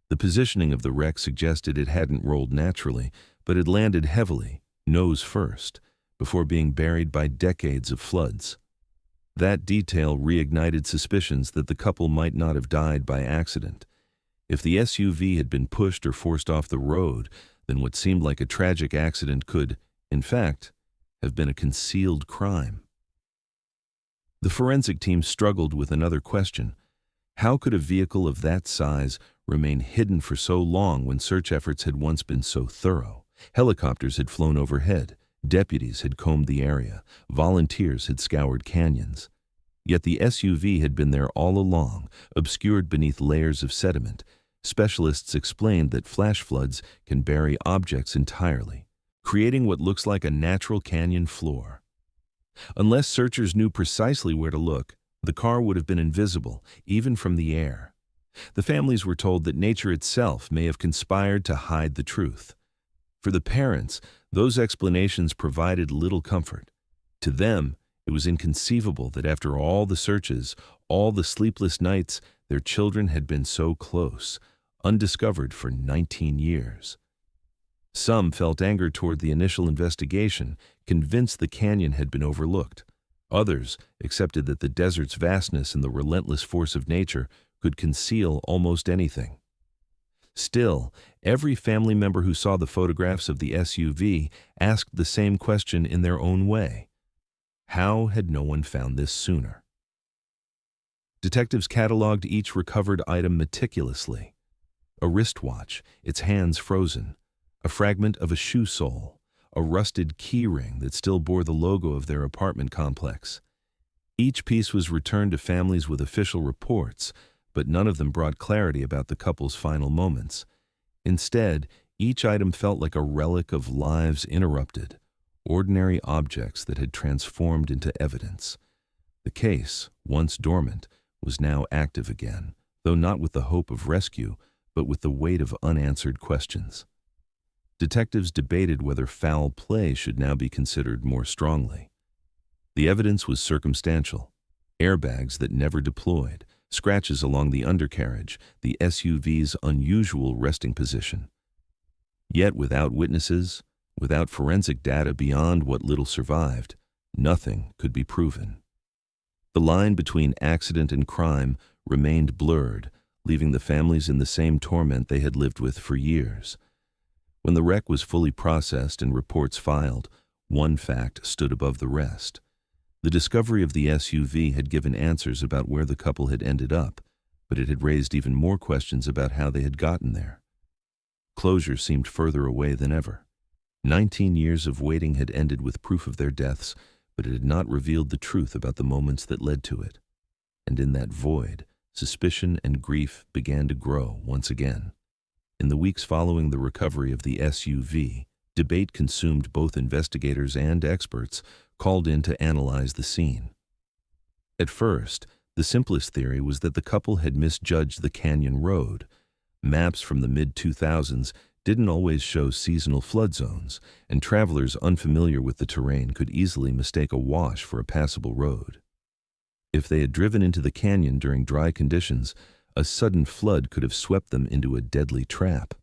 The positioning of the wreck suggested it hadn't rolled naturally, but had landed heavily, nose first, before being buried by decades of floods. That detail reignited suspicions that the couple might not have died by accident. If the SUV had been pushed or forced off the road, then what seemed like a tragic accident could, in fact, have been a concealed crime. The forensic team struggled with another question. How could a vehicle of that size remain hidden for so long when search efforts had once been so thorough? Helicopters had flown overhead, deputies had combed the area, volunteers had scoured canyons. Yet the SUV had been there all along, obscured beneath layers of sediment. Specialists explained that flash floods can bury objects entirely, creating what looks like a natural canyon floor. Unless searchers knew precisely where to look, the car would have been invisible, even from the air. The families were told that nature itself may have conspired to hide the truth. For the parents, those explanations provided little comfort. To them, it was inconceivable that after all the searches, all the sleepless nights, their children had been so close, undiscovered for 19 years. Some felt anger toward the initial investigation, convinced the canyon had been overlooked. Others accepted that the desert's vastness and the relentless force of nature could conceal almost anything. Still, every family member who saw the photographs of the SUV asked the same question in their own way. How had no one found this sooner? Detectives cataloged each recovered item meticulously. A wristwatch, its hands frozen, a fragment of a shoe sole, a rusted key ring that still bore the logo of their apartment complex. Each piece was returned to families with official reports, but none of them brought clarity about the couple's final moments. Instead, each item felt like a relic of lives interrupted, ordinary objects that had transformed into evidence. The case, once dormant, was now active again, though not with the hope of rescue, but with the weight of unanswered questions. Detectives debated whether foul play should now be considered more strongly. The evidence was circumstantial. Airbags that never deployed, scratches along the undercarriage, the SUV's unusual resting position. Yet without witnesses, without forensic data beyond what little survived, nothing could be proven. The line between accident and crime remained blurred, leaving the families in the same torment they had lived with for years. When the wreck was fully processed and reports filed, one fact stood above the rest. The discovery of the SUV had given answers about where the couple had ended up, but it had raised even more questions about how they had gotten there. Closure seemed further away than ever. 19 years of waiting had ended with proof of their deaths, but it had not revealed the truth about the moments that led to it. And in that void, suspicion and grief began to grow once again. In the weeks following the recovery of the SUV, debate consumed both investigators and experts called in to analyze the scene. At first, the simplest theory was that the couple had misjudged the canyon road. Maps from the mid-2000s didn't always show seasonal flood zones, and travelers unfamiliar with the terrain could easily mistake a wash for a passable road. If they had driven into the canyon during dry conditions, a sudden flood could have swept them into a deadly trap.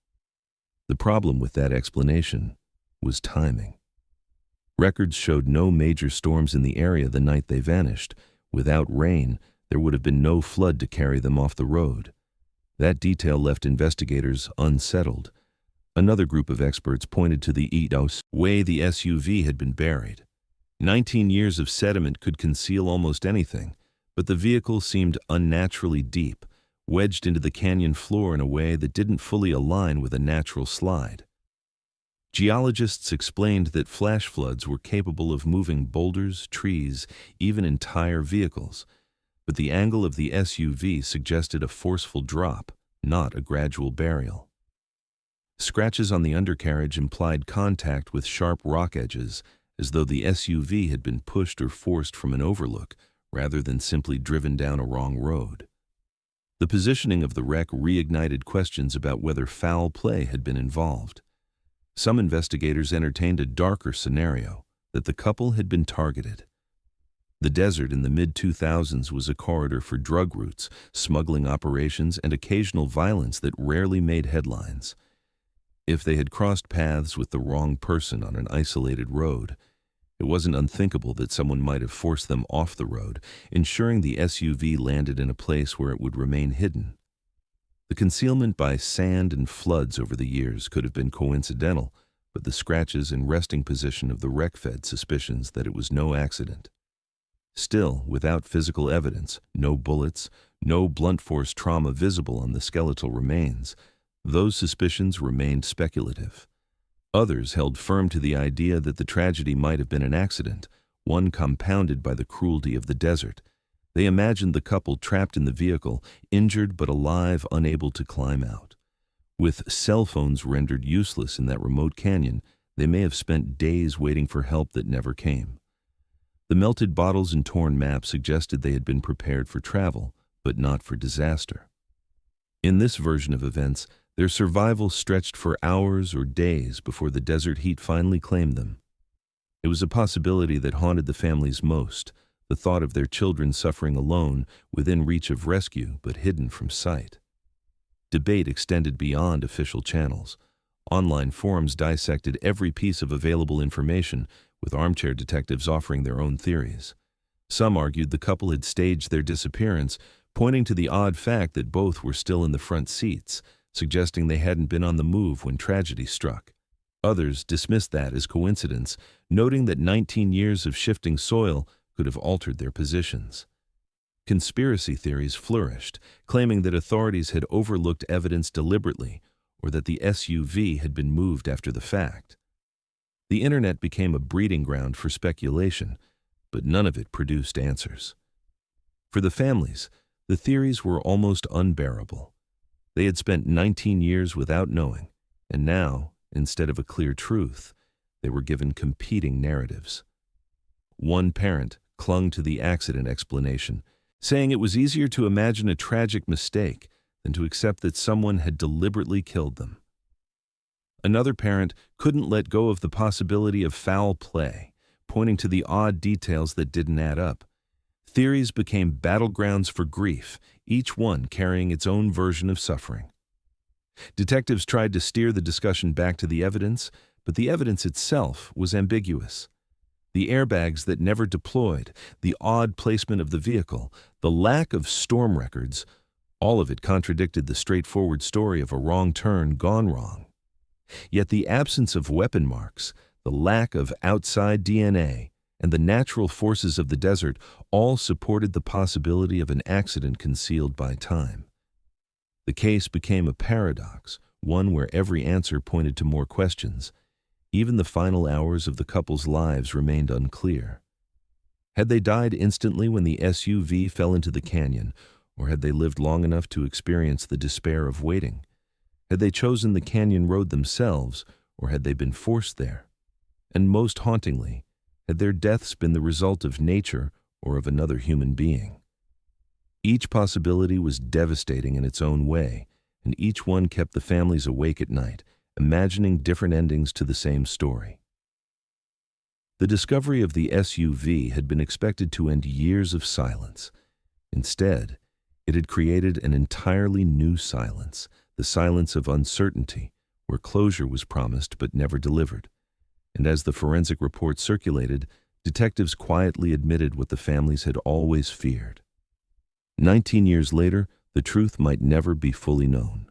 The problem with that explanation was timing. Records showed no major storms in the area the night they vanished. Without rain, there would have been no flood to carry them off the road. That detail left investigators unsettled. Another group of experts pointed to the way the SUV had been buried. 19 years of sediment could conceal almost anything, but the vehicle seemed unnaturally deep, wedged into the canyon floor in a way that didn't fully align with a natural slide. Geologists explained that flash floods were capable of moving boulders, trees, even entire vehicles, but the angle of the SUV suggested a forceful drop, not a gradual burial. Scratches on the undercarriage implied contact with sharp rock edges, as though the SUV had been pushed or forced from an overlook, rather than simply driven down a wrong road. The positioning of the wreck reignited questions about whether foul play had been involved. Some investigators entertained a darker scenario, that the couple had been targeted. The desert in the mid-2000s was a corridor for drug routes, smuggling operations, and occasional violence that rarely made headlines. If they had crossed paths with the wrong person on an isolated road, it wasn't unthinkable that someone might have forced them off the road, ensuring the SUV landed in a place where it would remain hidden. The concealment by sand and floods over the years could have been coincidental, but the scratches and resting position of the wreck fed suspicions that it was no accident. Still, without physical evidence, no bullets, no blunt force trauma visible on the skeletal remains, those suspicions remained speculative. Others held firm to the idea that the tragedy might have been an accident, one compounded by the cruelty of the desert. They imagined the couple trapped in the vehicle, injured but alive, unable to climb out. With cell phones rendered useless in that remote canyon, they may have spent days waiting for help that never came. The melted bottles and torn maps suggested they had been prepared for travel, but not for disaster. In this version of events, their survival stretched for hours or days before the desert heat finally claimed them. It was a possibility that haunted the families most, the thought of their children suffering alone, within reach of rescue but hidden from sight. Debate extended beyond official channels. Online forums dissected every piece of available information, with armchair detectives offering their own theories. Some argued the couple had staged their disappearance, pointing to the odd fact that both were still in the front seats, suggesting they hadn't been on the move when tragedy struck. Others dismissed that as coincidence, noting that 19 years of shifting soil could have altered their positions. Conspiracy theories flourished, claiming that authorities had overlooked evidence deliberately, or that the SUV had been moved after the fact. The internet became a breeding ground for speculation, but none of it produced answers. For the families, the theories were almost unbearable. They had spent 19 years without knowing, and now, instead of a clear truth, they were given competing narratives. One parent clung to the accident explanation, saying it was easier to imagine a tragic mistake than to accept that someone had deliberately killed them. Another parent couldn't let go of the possibility of foul play, pointing to the odd details that didn't add up. Theories became battlegrounds for grief, each one carrying its own version of suffering. Detectives tried to steer the discussion back to the evidence, but the evidence itself was ambiguous. The airbags that never deployed, the odd placement of the vehicle, the lack of storm records, all of it contradicted the straightforward story of a wrong turn gone wrong. Yet the absence of weapon marks, the lack of outside DNA, and the natural forces of the desert all supported the possibility of an accident concealed by time. The case became a paradox, one where every answer pointed to more questions. Even the final hours of the couple's lives remained unclear. Had they died instantly when the SUV fell into the canyon, or had they lived long enough to experience the despair of waiting? Had they chosen the canyon road themselves, or had they been forced there? And most hauntingly, had their deaths been the result of nature or of another human being? Each possibility was devastating in its own way, and each one kept the families awake at night, imagining different endings to the same story. The discovery of the SUV had been expected to end years of silence. Instead, it had created an entirely new silence, the silence of uncertainty, where closure was promised but never delivered. And as the forensic report circulated, detectives quietly admitted what the families had always feared. 19 years later, the truth might never be fully known.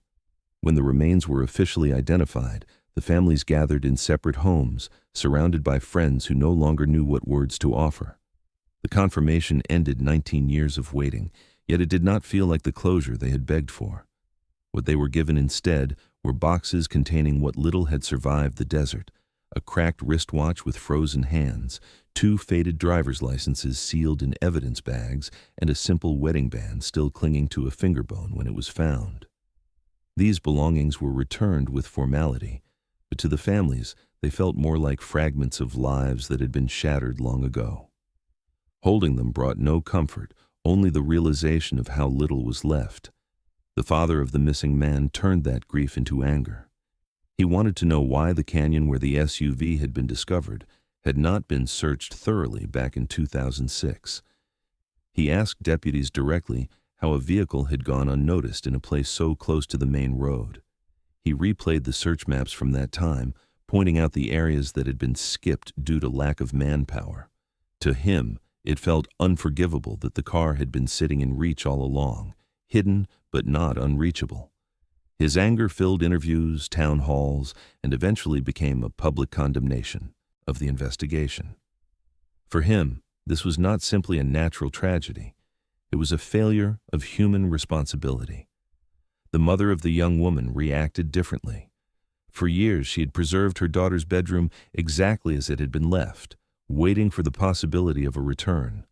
When the remains were officially identified, the families gathered in separate homes, surrounded by friends who no longer knew what words to offer. The confirmation ended 19 years of waiting, yet it did not feel like the closure they had begged for. What they were given instead were boxes containing what little had survived the desert: a cracked wristwatch with frozen hands, 2 faded driver's licenses sealed in evidence bags, and a simple wedding band still clinging to a finger bone when it was found. These belongings were returned with formality, but to the families they felt more like fragments of lives that had been shattered long ago. Holding them brought no comfort, only the realization of how little was left. The father of the missing man turned that grief into anger. He wanted to know why the canyon where the SUV had been discovered had not been searched thoroughly back in 2006. He asked deputies directly how a vehicle had gone unnoticed in a place so close to the main road. He replayed the search maps from that time, pointing out the areas that had been skipped due to lack of manpower. To him, it felt unforgivable that the car had been sitting in reach all along, hidden but not unreachable. His anger filled interviews, town halls, and eventually became a public condemnation of the investigation. For him, this was not simply a natural tragedy. It was a failure of human responsibility. The mother of the young woman reacted differently. For years, she had preserved her daughter's bedroom exactly as it had been left, waiting for the possibility of a return.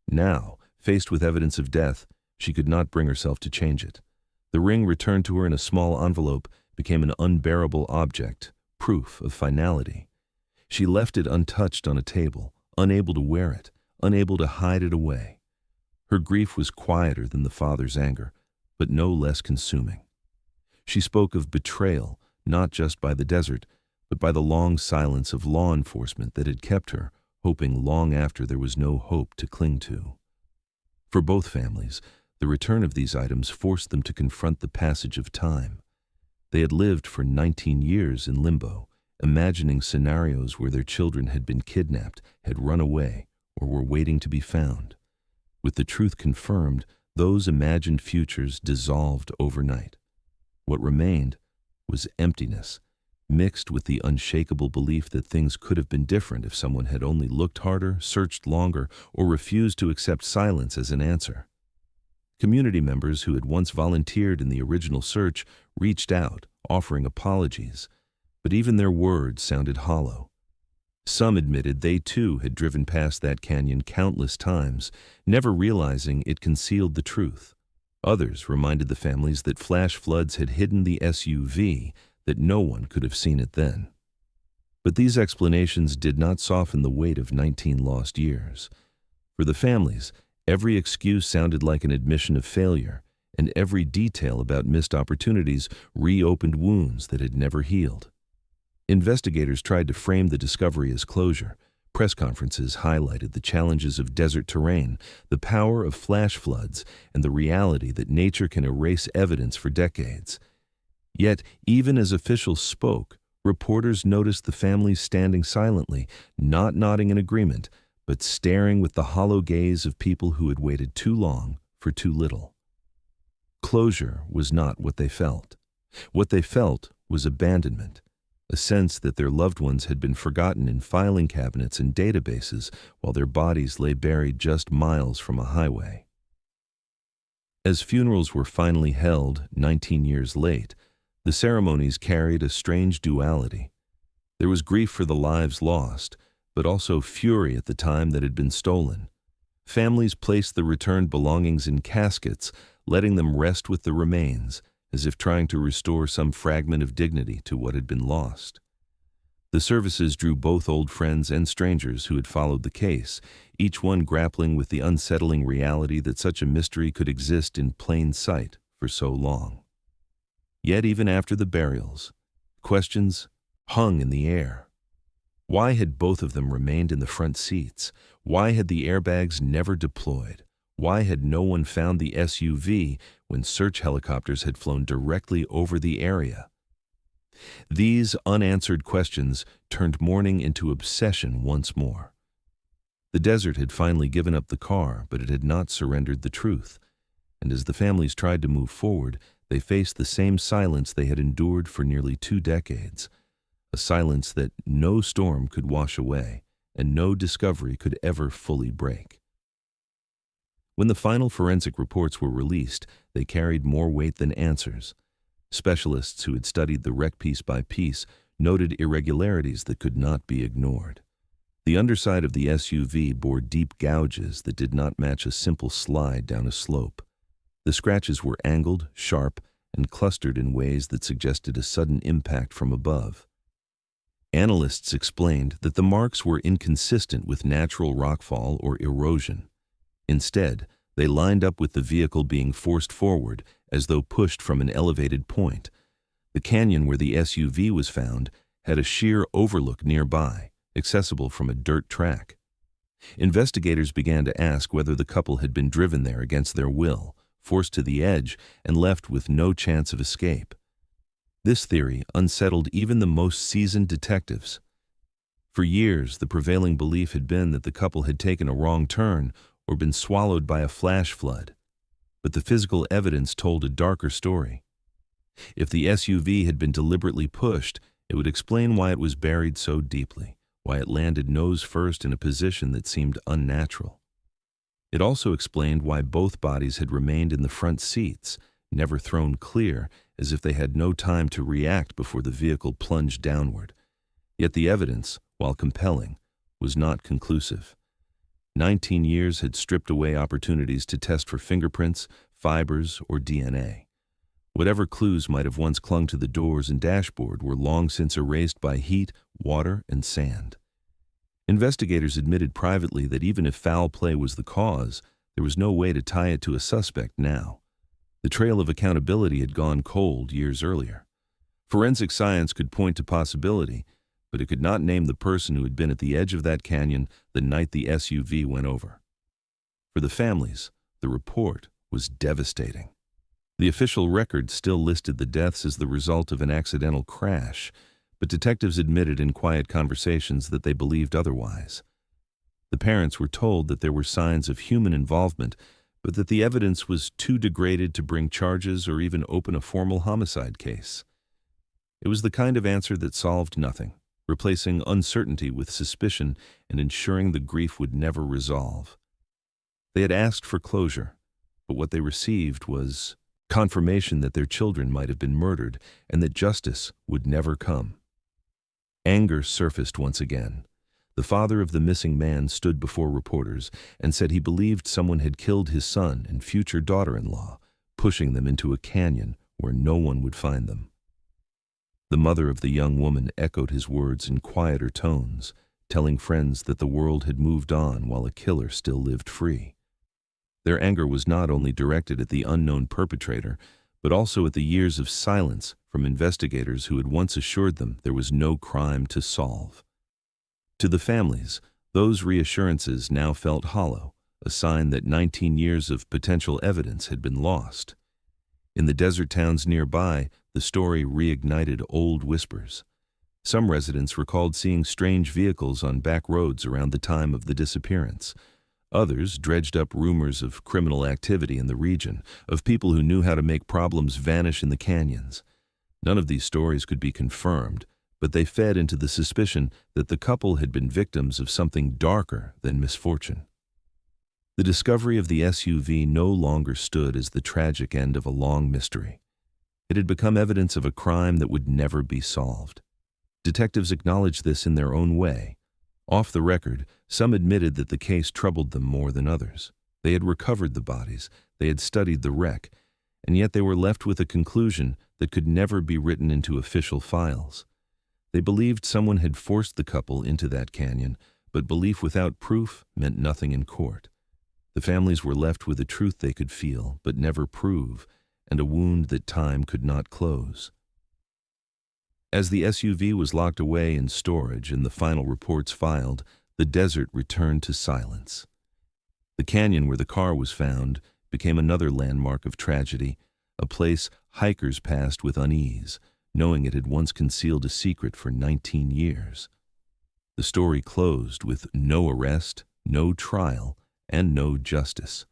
Now, faced with evidence of death, she could not bring herself to change it. The ring returned to her in a small envelope became an unbearable object, proof of finality. She left it untouched on a table, unable to wear it, unable to hide it away. Her grief was quieter than the father's anger, but no less consuming. She spoke of betrayal, not just by the desert, but by the long silence of law enforcement that had kept her, hoping long after there was no hope to cling to. For both families, the return of these items forced them to confront the passage of time. They had lived for 19 years in limbo, imagining scenarios where their children had been kidnapped, had run away, or were waiting to be found. With the truth confirmed, those imagined futures dissolved overnight. What remained was emptiness, mixed with the unshakable belief that things could have been different if someone had only looked harder, searched longer, or refused to accept silence as an answer. Community members who had once volunteered in the original search reached out, offering apologies, but even their words sounded hollow. Some admitted they too had driven past that canyon countless times, never realizing it concealed the truth. Others reminded the families that flash floods had hidden the SUV, that no one could have seen it then. But these explanations did not soften the weight of 19 lost years. For the families, every excuse sounded like an admission of failure, and every detail about missed opportunities reopened wounds that had never healed. Investigators tried to frame the discovery as closure, Press conferences highlighted the challenges of desert terrain, the power of flash floods, and the reality that nature can erase evidence for decades. Yet, even as officials spoke, reporters noticed the families standing silently, not nodding in agreement, but staring with the hollow gaze of people who had waited too long for too little. Closure was not what they felt. What they felt was abandonment, a sense that their loved ones had been forgotten in filing cabinets and databases while their bodies lay buried just miles from a highway. As funerals were finally held 19 years late, the ceremonies carried a strange duality. There was grief for the lives lost, but also fury at the time that had been stolen. Families placed the returned belongings in caskets, letting them rest with the remains, as if trying to restore some fragment of dignity to what had been lost. The services drew both old friends and strangers who had followed the case, each one grappling with the unsettling reality that such a mystery could exist in plain sight for so long. Yet even after the burials, questions hung in the air. Why had both of them remained in the front seats? Why had the airbags never deployed? Why had no one found the SUV when search helicopters had flown directly over the area? These unanswered questions turned mourning into obsession once more. The desert had finally given up the car, but it had not surrendered the truth. And as the families tried to move forward, they faced the same silence they had endured for nearly 2 decades, a silence that no storm could wash away and no discovery could ever fully break. When the final forensic reports were released, they carried more weight than answers. Specialists who had studied the wreck piece by piece noted irregularities that could not be ignored. The underside of the SUV bore deep gouges that did not match a simple slide down a slope. The scratches were angled, sharp, and clustered in ways that suggested a sudden impact from above. Analysts explained that the marks were inconsistent with natural rockfall or erosion. Instead, they lined up with the vehicle being forced forward as though pushed from an elevated point. The canyon where the SUV was found had a sheer overlook nearby, accessible from a dirt track. Investigators began to ask whether the couple had been driven there against their will, forced to the edge, and left with no chance of escape. This theory unsettled even the most seasoned detectives. For years, the prevailing belief had been that the couple had taken a wrong turn or been swallowed by a flash flood. But the physical evidence told a darker story. If the SUV had been deliberately pushed, it would explain why it was buried so deeply, why it landed nose first in a position that seemed unnatural. It also explained why both bodies had remained in the front seats, never thrown clear, as if they had no time to react before the vehicle plunged downward. Yet the evidence, while compelling, was not conclusive. 19 years had stripped away opportunities to test for fingerprints, fibers, or DNA. Whatever clues might have once clung to the doors and dashboard were long since erased by heat, water, and sand. Investigators admitted privately that even if foul play was the cause, there was no way to tie it to a suspect now. The trail of accountability had gone cold years earlier. Forensic science could point to possibility, but it could not name the person who had been at the edge of that canyon the night the SUV went over. For the families, the report was devastating. The official record still listed the deaths as the result of an accidental crash, but detectives admitted in quiet conversations that they believed otherwise. The parents were told that there were signs of human involvement, but that the evidence was too degraded to bring charges or even open a formal homicide case. It was the kind of answer that solved nothing, replacing uncertainty with suspicion and ensuring the grief would never resolve. They had asked for closure, but what they received was confirmation that their children might have been murdered and that justice would never come. Anger surfaced once again. The father of the missing man stood before reporters and said he believed someone had killed his son and future daughter-in-law, pushing them into a canyon where no one would find them. The mother of the young woman echoed his words in quieter tones, telling friends that the world had moved on while a killer still lived free. Their anger was not only directed at the unknown perpetrator, but also at the years of silence from investigators who had once assured them there was no crime to solve. To the families, Those reassurances now felt hollow, a sign that 19 years of potential evidence had been lost. In the desert towns nearby, the story reignited old whispers. Some residents recalled seeing strange vehicles on back roads around the time of the disappearance. Others dredged up rumors of criminal activity in the region, of people who knew how to make problems vanish in the canyons. None of these stories could be confirmed, but they fed into the suspicion that the couple had been victims of something darker than misfortune. The discovery of the SUV no longer stood as the tragic end of a long mystery. It had become evidence of a crime that would never be solved. Detectives acknowledged this in their own way. Off the record, some admitted that the case troubled them more than others. They had recovered the bodies, they had studied the wreck, and yet they were left with a conclusion that could never be written into official files. They believed someone had forced the couple into that canyon, but belief without proof meant nothing in court. The families were left with a truth they could feel, but never prove, and a wound that time could not close. As the SUV was locked away in storage and the final reports filed, the desert returned to silence. The canyon where the car was found became another landmark of tragedy, a place hikers passed with unease, knowing it had once concealed a secret for 19 years. The story closed with no arrest, no trial, and no justice.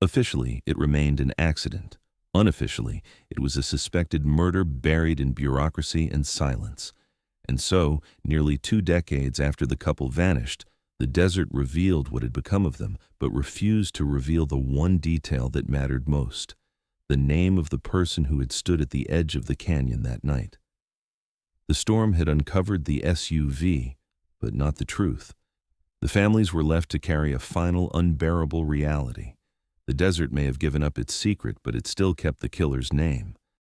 Officially, it remained an accident. Unofficially, it was a suspected murder buried in bureaucracy and silence. And so, nearly 2 decades after the couple vanished, the desert revealed what had become of them, but refused to reveal the one detail that mattered most: the name of the person who had stood at the edge of the canyon that night. The storm had uncovered the SUV, but not the truth. The families were left to carry a final, unbearable reality. The desert may have given up its secret, but it still kept the killer's name.